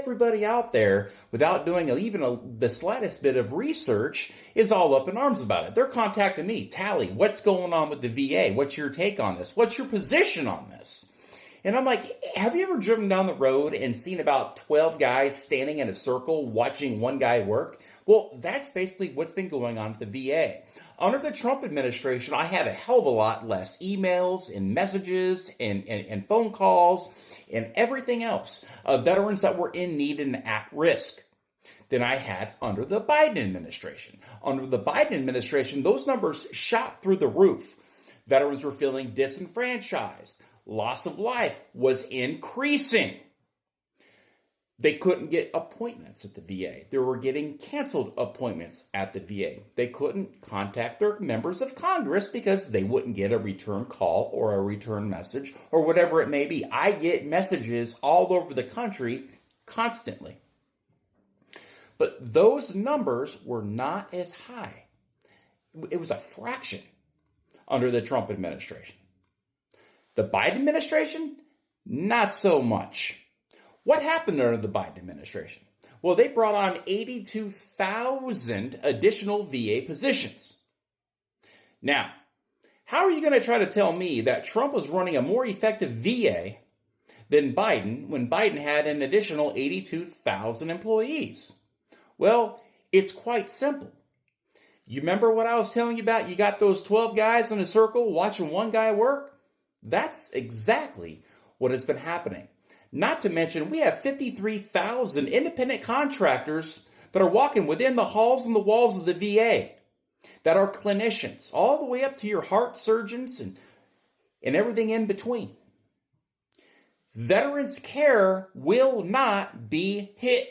everybody out there, without doing the slightest bit of research, is all up in arms about it. They're contacting me. Tally, what's going on with the VA? What's your take on this? What's your position on this? And I'm like, have you ever driven down the road and seen about 12 guys standing in a circle watching one guy work? Well, that's basically what's been going on with the VA. Under the Trump administration, I had a hell of a lot less emails and messages and phone calls and everything else of veterans that were in need and at risk than I had under the Biden administration. Under the Biden administration, those numbers shot through the roof. Veterans were feeling disenfranchised. Loss of life was increasing. They couldn't get appointments at the VA. They were getting canceled appointments at the VA. They couldn't contact their members of Congress because they wouldn't get a return call or a return message or whatever it may be. I get messages all over the country constantly. But those numbers were not as high. It was a fraction under the Trump administration. The Biden administration, not so much. What happened under the Biden administration? Well, they brought on 82,000 additional VA positions. Now, how are you going to try to tell me that Trump was running a more effective VA than Biden when Biden had an additional 82,000 employees? Well, it's quite simple. You remember what I was telling you about? You got those 12 guys in a circle watching one guy work? That's exactly what has been happening. Not to mention, we have 53,000 independent contractors that are walking within the halls and the walls of the VA that are clinicians, all the way up to your heart surgeons and everything in between. Veterans care will not be hit.